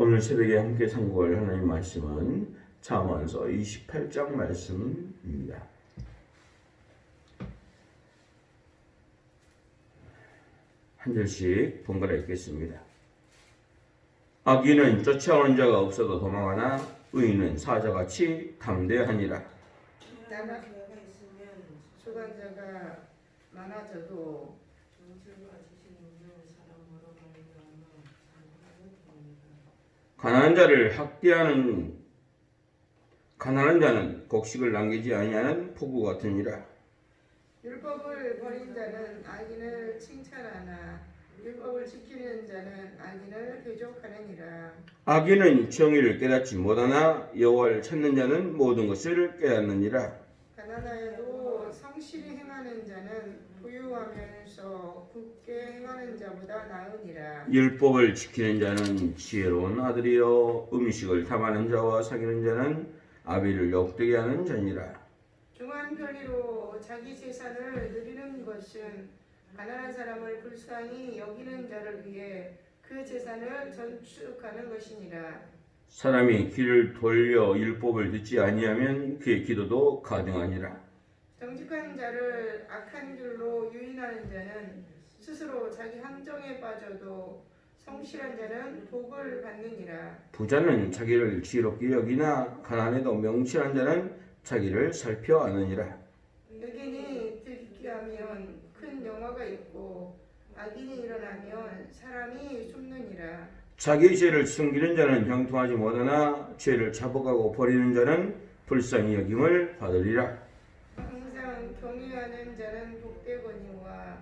오늘 새벽에 함께 상고할 하나님 말씀은 잠언서 28장 말씀입니다. 한 절씩 번갈아 읽겠습니다. 악인은 쫓아오는 자가 없어도 도망하나 의인은 사자같이 담대하니라. 나가 있으면 수간자가 많아져도 가난한 자는 곡식을 남기지 아니하는 폭우 같으니라. 율법을 버린 자는 악인을 칭찬하나 율법을 지키는 자는 악인을 대적하느니라. 악인은 정의를 깨닫지 못하나 여호와를 찾는 자는 모든 것을 깨닫느니라. 가난하여도 성실히 행하는 자는 부유하면서 굳게 행하는 자보다 나으니라. 율법을 지키는 자는 지혜로운 아들이요 음식을 탐하는 자와 사귀는 자는 아비를 욕되게 하는 자니라. 중한 편리로 자기 재산을 누리는 것은 가난한 사람을 불쌍히 여기는 자를 위해 그 재산을 전축하는 것이니라. 사람이 귀를 돌려 율법을 듣지 아니하면 그의 기도도 가증하니라. 정직한 자를 악한 길로 유인하는 자는 스스로 자기 함정에 빠져도 성실한 자는 복을 받느니라. 부자는 자기를 지혜롭게 여기나 가난해도 명철한 자는 자기를 살펴 아느니라. 의인이 들기하면 큰 영화가 있고 악인이 일어나면 사람이 숨느니라. 자기 죄를 숨기는 자는 형통하지 못하나 죄를 자복하고 버리는 자는 불쌍히 여김을 받으리라. 항상 경외하는 자는 복되거니와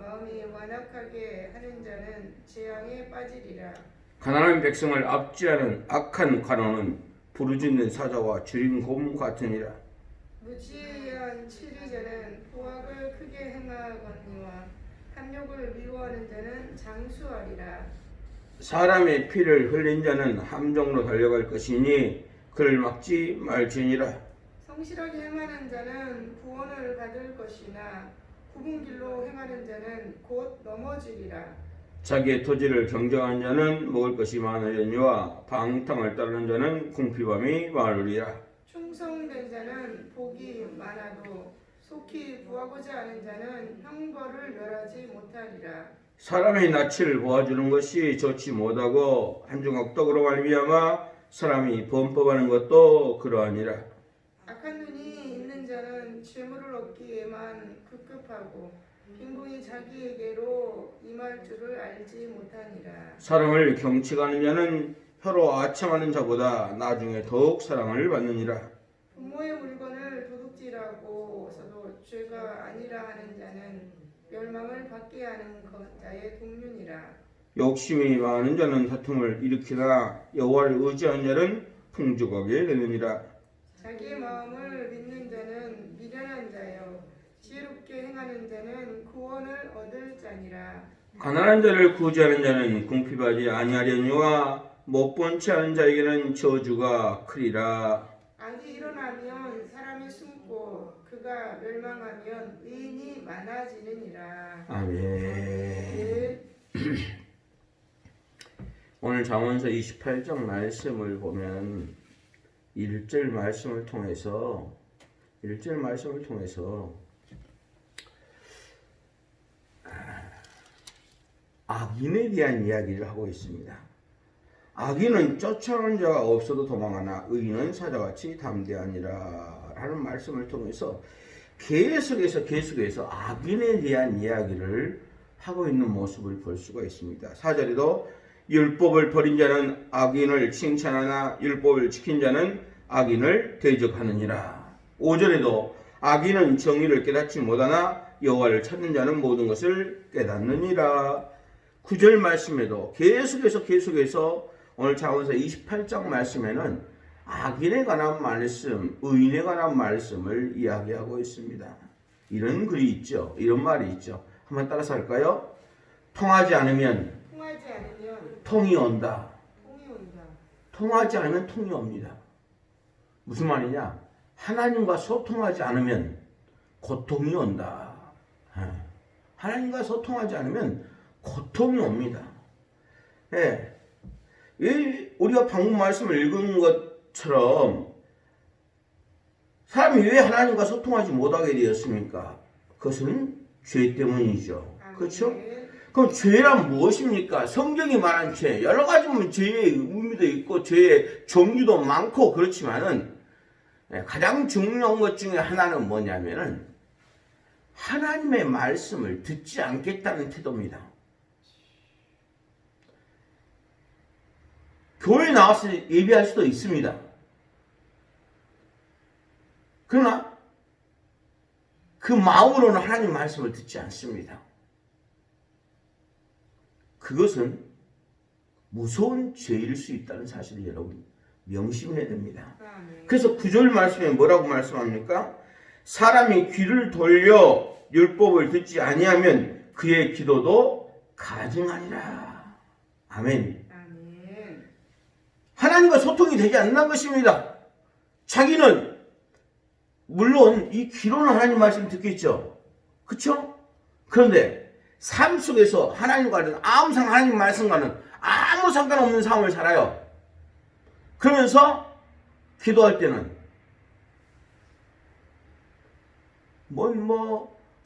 마음이 완악하게 하는 자는 재앙에 빠지리라. 가난한 백성을 압제하는 악한 관원은 부르짖는 사자와 줄인 곰 같으니라. 무지한 치리자는 포악을 크게 행하거니와 탐욕을 미워하는 자는 장수하리라. 사람의 피를 흘린 자는 함정으로 달려갈 것이니 그를 막지 말지니라. 성실하게 행하는 자는 구원을 받을 것이나 굽은 길로 행하는 자는 곧 넘어지리라. 자기의 토지를 경정한 자는 먹을 것이 많으려니와 방탕을 따르는 자는 궁핍함이 많으리라. 충성된 자는 복이 많아도 속히 구하고자 하는 자는 형벌을 멸하지 못하리라. 사람의 낯을 보아주는 것이 좋지 못하고 한중억 떡으로 말미암아 사람이 범법하는 것도 그러하니라. 악한 눈이 있는 자는 재물을 얻기에만 급급하고 빈궁이 자기에게로 임할 줄을 알지 못하니라. 사람을 경치가는 자는 혀로 아첨하는 자보다 나중에 더욱 사랑을 받느니라. 부모의 물건을 도둑질하고서도 죄가 아니라 하는 자는 멸망을 받게 하는 자의 동륜이라. 욕심이 많은 자는 다툼을 일으키나 여호와를 의지하는 자는 풍족하게 되느니라. 자기의 마음을 믿는 자는 미련한 자요 지혜롭게 행하는 자는 구원을 얻을 자니라. 가난한 자를 구제하는 자는 궁핍하지 아니하려니와 못본 채 하는 자에게는 저주가 크리라. 악이 일어나면 사람이 숨고 그가 멸망하면 의인이 많아지느니라. 아멘. 오늘 잠언서 28장 말씀을 보면 1절 말씀을 통해서 악인에 대한 이야기를 하고 있습니다. 악인은 쫓아오는 자가 없어도 도망하나 의인은 사자같이 담대하니라 하는 말씀을 통해서 계속해서 악인에 대한 이야기를 하고 있는 모습을 볼 수가 있습니다. 4절에도 율법을 버린 자는 악인을 칭찬하나 율법을 지킨 자는 악인을 대적하느니라. 5절에도 악인은 정의를 깨닫지 못하나 여호와를 찾는 자는 모든 것을 깨닫느니라. 9절 말씀에도 계속해서 오늘 잠언서 28장 말씀에는 악인에 관한 말씀, 의인에 관한 말씀을 이야기하고 있습니다. 이런 글이 있죠. 이런 말이 있죠. 한번 따라서 할까요? 통하지 않으면 통이 온다. 통하지 않으면 통이 옵니다. 무슨 말이냐? 하나님과 소통하지 않으면 고통이 온다. 하나님과 소통하지 않으면 고통이 옵니다. 예. 우리가 방금 말씀을 읽은 것처럼 사람이 왜 하나님과 소통하지 못하게 되었습니까? 그것은 죄 때문이죠. 그렇죠? 그럼 죄란 무엇입니까? 성경이 말한 죄, 여러 가지 죄의 의미도 있고 죄의 종류도 많고 그렇지만은 가장 중요한 것 중에 하나는 뭐냐면은 하나님의 말씀을 듣지 않겠다는 태도입니다. 교회에 나와서 예배할 수도 있습니다. 그러나 그 마음으로는 하나님 말씀을 듣지 않습니다. 그것은 무서운 죄일 수 있다는 사실을 여러분 명심해야 됩니다. 그래서 9절 말씀에 뭐라고 말씀합니까? 사람이 귀를 돌려 율법을 듣지 아니하면 그의 기도도 가증하리라. 아멘. 하나님과 소통이 되지 않는 것입니다. 자기는 물론 이 귀로는 하나님 말씀 듣겠죠. 그렇죠? 그런데 삶 속에서 하나님과는 아무상 하나님 말씀과는 아무 상관없는 삶을 살아요. 그러면서 기도할 때는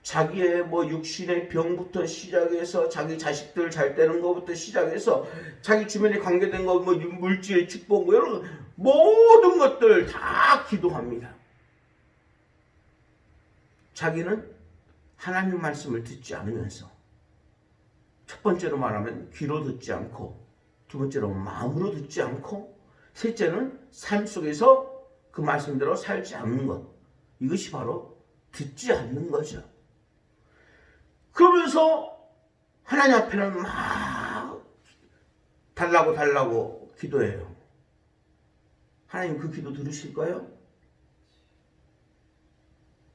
자기의 육신의 병부터 시작해서 자기 자식들 잘 되는 것부터 시작해서 자기 주변에 관계된 거 물질의 축복 여러 모든 것들 다 기도합니다. 자기는 하나님 말씀을 듣지 않으면서 첫 번째로 말하면 귀로 듣지 않고 두 번째로 마음으로 듣지 않고 셋째는 삶 속에서 그 말씀대로 살지 않는 것. 이것이 바로 듣지 않는 거죠. 그러면서 하나님 앞에는 막 달라고 기도해요. 하나님 그 기도 들으실까요?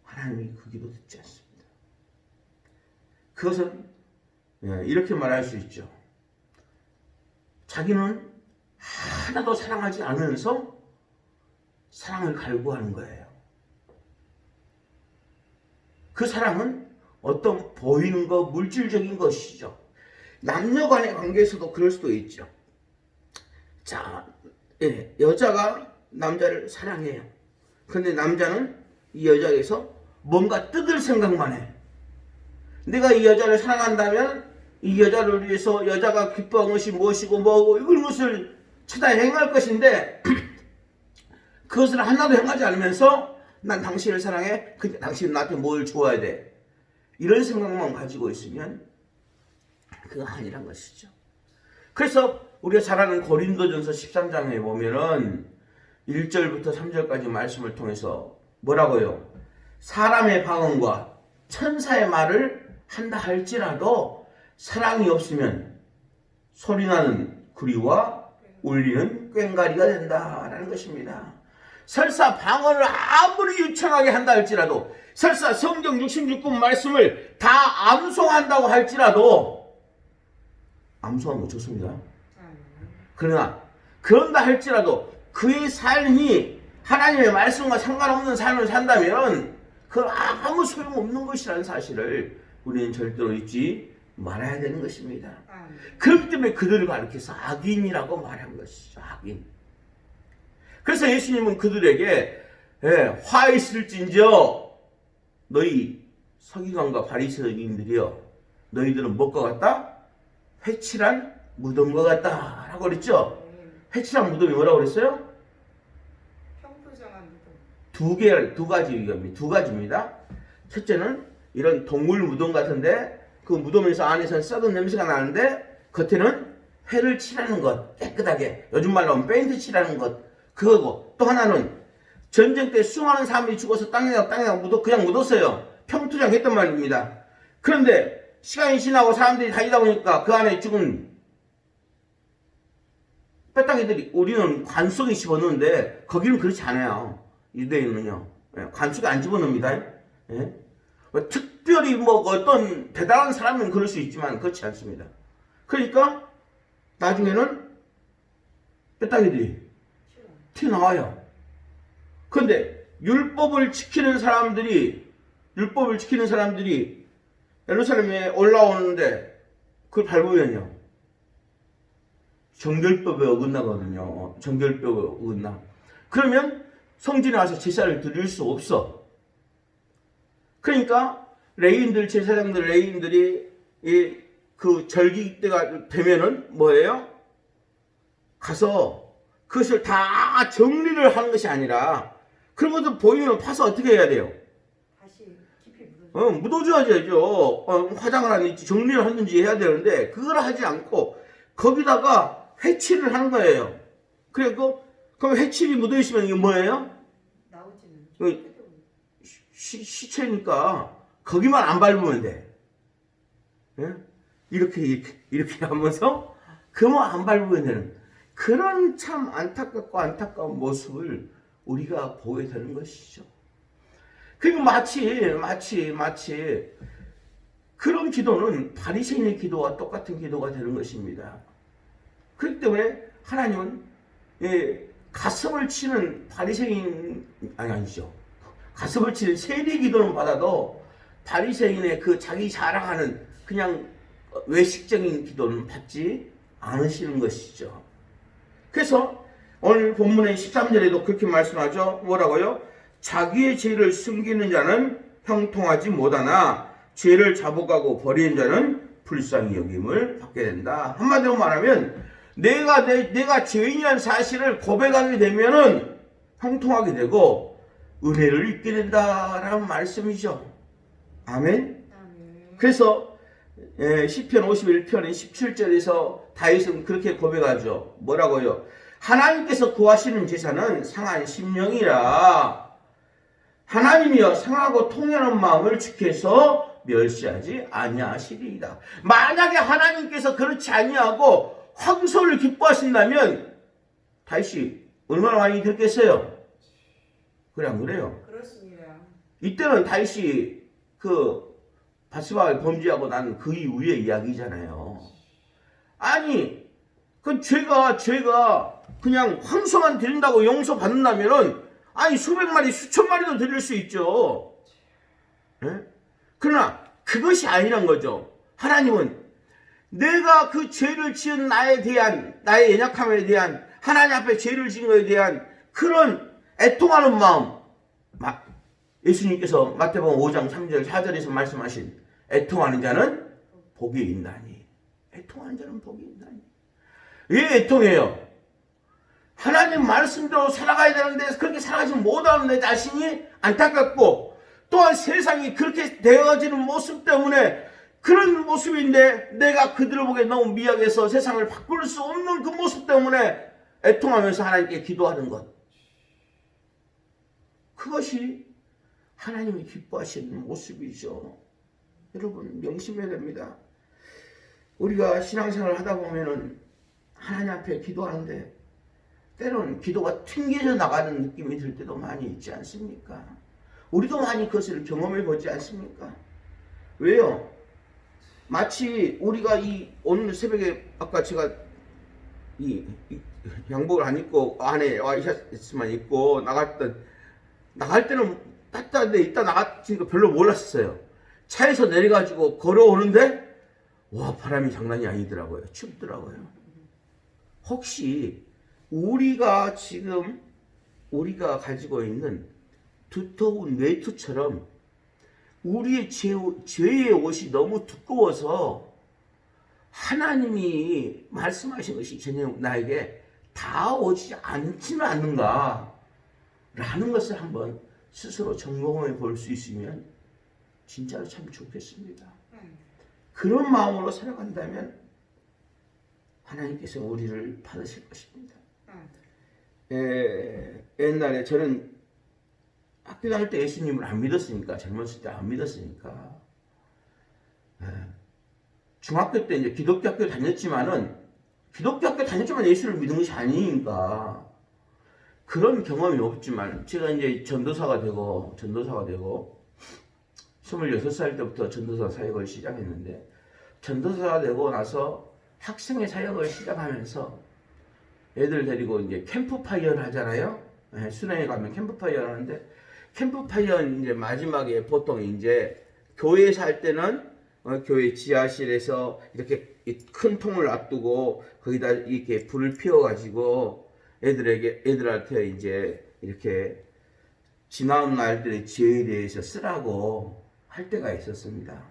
하나님이 그 기도 듣지 않습니다. 그것은 이렇게 말할 수 있죠. 자기는 하나도 사랑하지 않으면서 사랑을 갈구하는 거예요. 그 사랑은 어떤 보이는 것, 물질적인 것이죠. 남녀 간의 관계에서도 그럴 수도 있죠. 자, 여자가 남자를 사랑해요. 그런데 남자는 이 여자에게서 뭔가 뜯을 생각만 해. 내가 이 여자를 사랑한다면 이 여자를 위해서 여자가 기뻐한 것이 무엇이고 뭐고 이런 것을 찾아 행할 것인데 그것을 하나도 행하지 않으면서 난 당신을 사랑해. 근데 당신은 나한테 뭘 줘야 돼. 이런 생각만 가지고 있으면 그거 아니란 것이죠. 그래서 우리가 잘 아는 고린도전서 13장에 보면은 1절부터 3절까지 말씀을 통해서 뭐라고요? 사람의 방언과 천사의 말을 한다 할지라도 사랑이 없으면 소리나는 구리와 울리는 꽹과리가 된다라는 것입니다. 설사 방언을 아무리 유창하게 한다 할지라도 설사 성경 66권 말씀을 다 암송한다고 할지라도 암송하면 좋습니다. 그러나 그런다 할지라도 그의 삶이 하나님의 말씀과 상관없는 삶을 산다면 그건 아무 소용없는 것이라는 사실을 우리는 절대로 잊지 말아야 되는 것입니다. 그렇기 때문에 그들을 가리켜서 악인이라고 말한 것이죠. 악인. 그래서 예수님은 그들에게 화 있을진저 너희 서기관과 바리새인들이여 너희들은 무엇과 같다? 회칠한 무덤과 같다 라고 그랬죠. 회칠한 무덤이 뭐라고 그랬어요? 평포정한 무덤. 두 가지입니다. 첫째는 이런 동물 무덤 같은데 그 무덤에서 안에서는 썩은 냄새가 나는데 겉에는 회를 칠하는 것, 깨끗하게 요즘 말로 하면 페인트 칠하는 것 그거고, 또 하나는 전쟁 때 수많은 사람들이 죽어서 땅에다 그냥 묻었어요. 평투장했단 말입니다. 그런데 시간이 지나고 사람들이 다니다 보니까 그 안에 죽은 뼈다귀들이 우리는 관 속에 집어넣는데 거기는 그렇지 않아요. 유대인은요. 관 속에 안 집어넣습니다. 특별히 어떤 대단한 사람은 그럴 수 있지만 그렇지 않습니다. 그러니까 나중에는 뼈다귀들이 튀어나와요. 그런데 율법을 지키는 사람들이 예루살렘에 올라오는데 그걸 밟으면요 정결법에 어긋나거든요. 정결법에 어긋나. 그러면 성전에 와서 제사를 드릴 수 없어. 그러니까 레위인들, 제사장들, 레위인들이 그 절기 때가 되면은 뭐예요? 가서 그것을 다 정리를 하는 것이 아니라 그런 것들 보이면 파서 어떻게 해야 돼요? 다시 깊이 묻어. 묻어줘야죠. 화장을 하든지 정리를 하든지 해야 되는데 그걸 하지 않고 거기다가 회칠을 하는 거예요. 그리고 그럼 회칠이 묻어있으면 이게 뭐예요? 나오지는. 시체니까 거기만 안 밟으면 돼. 예? 이렇게 하면서 그만 안 밟으면 되는 그런 참 안타깝고 안타까운 모습을 우리가 보게 되는 것이죠. 그리고 마치 그런 기도는 바리새인의 기도와 똑같은 기도가 되는 것입니다. 그렇기 때문에 하나님은 가슴을 치는 바리새인 아니죠. 가슴을 치는 세리 기도는 받아도 바리새인의 그 자기 자랑하는 그냥 외식적인 기도는 받지 않으시는 것이죠. 그래서 오늘 본문의 13절에도 그렇게 말씀하죠. 뭐라고요? 자기의 죄를 숨기는 자는 형통하지 못하나 죄를 자복하고 버리는 자는 불쌍히 여김을 받게 된다. 한마디로 말하면 내가 죄인이라는 사실을 고백하게 되면은 형통하게 되고 은혜를 입게 된다라는 말씀이죠. 아멘. 그래서 시편 51편의 17절에서 다윗은 그렇게 고백하죠. 뭐라고요? 하나님께서 구하시는 제사는 상한 심령이라 하나님이여 상하고 통연한 마음을 지켜서 멸시하지 아니하시리이다. 만약에 하나님께서 그렇지 아니하고 황소를 기뻐하신다면 다윗이 얼마나 많이 듣겠어요? 그래 안 그래요? 그렇습니다. 이때는 다윗이 그 바스바를 범죄하고 난 그 이후의 이야기잖아요. 아니 그 죄가 그냥 황소만 드린다고 용서받는다면은 아니 수백 마리 수천 마리도 드릴 수 있죠. 예? 그러나 그것이 아니란 거죠. 하나님은 내가 그 죄를 지은 나에 대한 나의 연약함에 대한 하나님 앞에 죄를 지은 것에 대한 그런 애통하는 마음 예수님께서 마태복음 5장 3절 4절에서 말씀하신 애통하는 자는 복이 있나니 애통하는 자는 복이 있나니 왜 애통해요? 하나님 말씀대로 살아가야 되는데 그렇게 살아가지 못하는 내 자신이 안타깝고 또한 세상이 그렇게 되어지는 모습 때문에 그런 모습인데 내가 그들을 보기에 너무 미약해서 세상을 바꿀 수 없는 그 모습 때문에 애통하면서 하나님께 기도하는 것 그것이 하나님이 기뻐하시는 모습이죠. 여러분 명심해야 됩니다. 우리가 신앙생활을 하다 보면은 하나님 앞에 기도하는데 때로는 기도가 튕겨져 나가는 느낌이 들 때도 많이 있지 않습니까? 우리도 많이 그것을 경험해 보지 않습니까? 왜요? 마치 우리가 오늘 새벽에 아까 제가 이 양복을 안 입고 안에 와이셔츠만 입고 나갈 때는 따뜻한데 이따 나갔으니까 별로 몰랐어요. 차에서 내려가지고 걸어오는데 와 바람이 장난이 아니더라고요. 춥더라고요. 혹시 우리가 가지고 있는 두터운 외투처럼 우리의 죄의 옷이 너무 두꺼워서 하나님이 말씀하신 것이 전혀 나에게 다 오지 않지는 않는가 라는 것을 한번 스스로 점검해 볼 수 있으면 진짜로 참 좋겠습니다. 그런 마음으로 살아간다면 하나님께서 우리를 받으실 것입니다. 옛날에 저는 학교 다닐 때 예수님을 안 믿었으니까 젊었을 때 안 믿었으니까 중학교 때 이제 기독교 학교 다녔지만 예수를 믿은 것이 아니니까 그런 경험이 없지만 제가 이제 전도사가 되고 26살 때부터 전도사 사역을 시작했는데 전도사가 되고 나서 학생의 사역을 시작하면서 애들 데리고 이제 캠프파이어를 하잖아요. 수련회 가면 캠프파이어를 하는데 캠프파이어 이제 마지막에 보통 이제 교회에서 할 때는 교회 지하실에서 이렇게 이 큰 통을 놔두고 거기다 이렇게 불을 피워가지고 애들한테 이제 이렇게 지나온 날들의 지혜에 대해서 쓰라고 할 때가 있었습니다.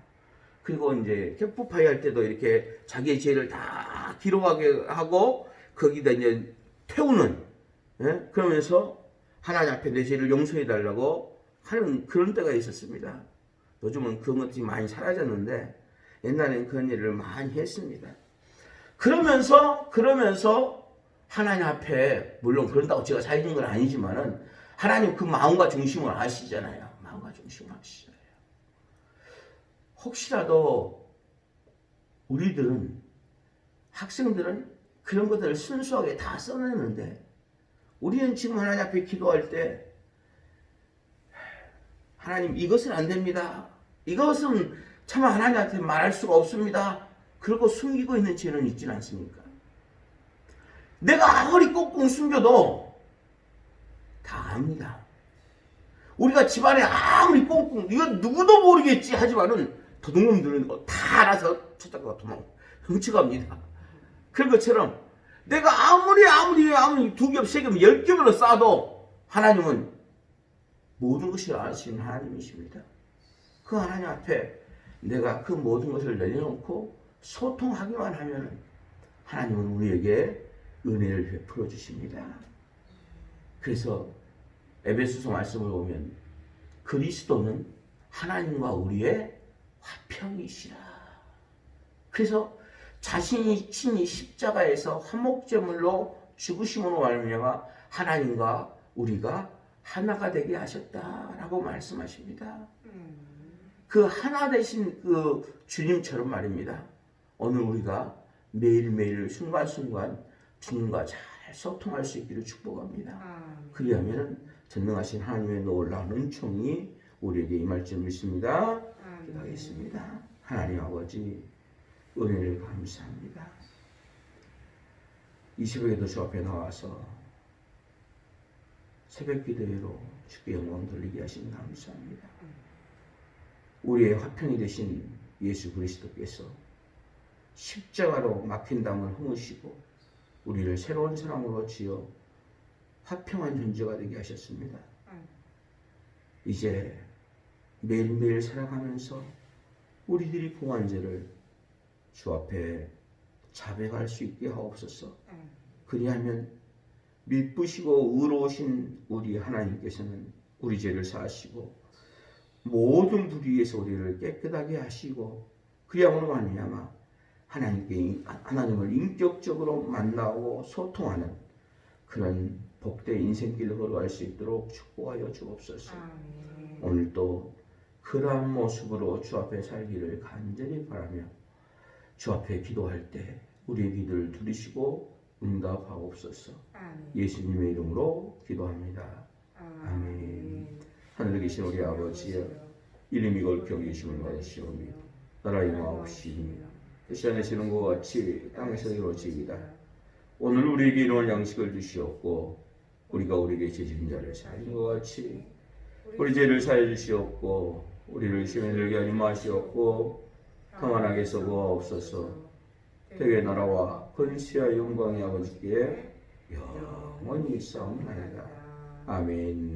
그리고 이제 캠프파이 할 때도 이렇게 자기의 죄를 다 기록하게 하고 거기다 이제 태우는, 예? 그러면서 하나님 앞에 내 죄를 용서해 달라고 하는 그런 때가 있었습니다. 요즘은 그런 것들이 많이 사라졌는데 옛날에는 그런 일을 많이 했습니다. 그러면서 하나님 앞에, 물론 그런다고 제가 살리는 건 아니지만은 하나님 그 마음과 중심을 아시잖아요. 마음과 중심을 아시잖아요. 혹시라도 우리들은, 학생들은 그런 것들을 순수하게 다 써내는데 우리는 지금 하나님 앞에 기도할 때 하나님 이것은 안 됩니다. 이것은 참 하나님한테 말할 수가 없습니다. 그러고 숨기고 있는 죄는 있지는 않습니까? 내가 아무리 꽁꽁 숨겨도 다 압니다. 우리가 집안에 아무리 꽁꽁, 이거 누구도 모르겠지 하지만은 도둑놈들은 다 알아서 찾아가 훔쳐갑니다. 그런 것처럼 내가 아무리 두 겹, 세 겹, 10겹으로 쌓아도 하나님은 모든 것을 아시는 하나님이십니다. 그 하나님 앞에 내가 그 모든 것을 내려놓고 소통하기만 하면 하나님은 우리에게 은혜를 베풀어 주십니다. 그래서 에베소서 말씀을 보면 그리스도는 하나님과 우리의 화평이시라. 그래서 자신이 친히 십자가에서 화목제물로 죽으심으로 말미암아 하나님과 우리가 하나가 되게 하셨다라고 말씀하십니다. 그 하나 되신 그 주님처럼 말입니다. 오늘 우리가 매일매일 순간순간 주님과 잘 소통할 수 있기를 축복합니다. 그리하면 전능하신 하나님의 놀라운 은총이 우리에게 임할 줄 믿습니다. 기도하겠습니다. 하나님 아버지, 은혜를 감사합니다. 이 새벽에도 주 앞에 나와서 새벽 기도회로 주께 영광 돌리게 하신 감사합니다. 우리의 화평이 되신 예수 그리스도께서 십자가로 막힌 담을 허무시고 우리를 새로운 사람으로 지어 화평한 존재가 되게 하셨습니다. 이제 매일매일 살아가면서 우리들이 범한 죄를 주 앞에 자백할 수 있게 하옵소서. 그리하면 미쁘시고 의로우신 우리 하나님께서는 우리 죄를 사하시고 모든 불의에서 우리를 깨끗하게 하시고 그리함으로 말미암아 하나님을 인격적으로 만나고 소통하는 그런 복된 인생길을 걸어갈 수 있도록 축복하여 주옵소서. 오늘도 그러한 모습으로 주 앞에 살기를 간절히 바라며 주 앞에 기도할 때 우리의 기도를 들으시고 응답하옵소서. 예수님의 이름으로 기도합니다. 아멘. 하늘에 계신 우리 아버지여, 이름이 거룩히 여기심을 받으시오며 나라의 임하옵시며 뜻이 안에시는 것 같이 땅에서 이루어지이다. 오늘 우리에게 이런 양식을 주시옵고 우리가 우리에게 죄진 자를 사하는 것 같이 우리 죄를 사해 주시옵고 우리를 시험에 들게 하지 마시옵고 다만 악에서 구하옵소서. 대개 나라와 권세와 영광이 아버지께 영원히 있사옵나이다. 아멘.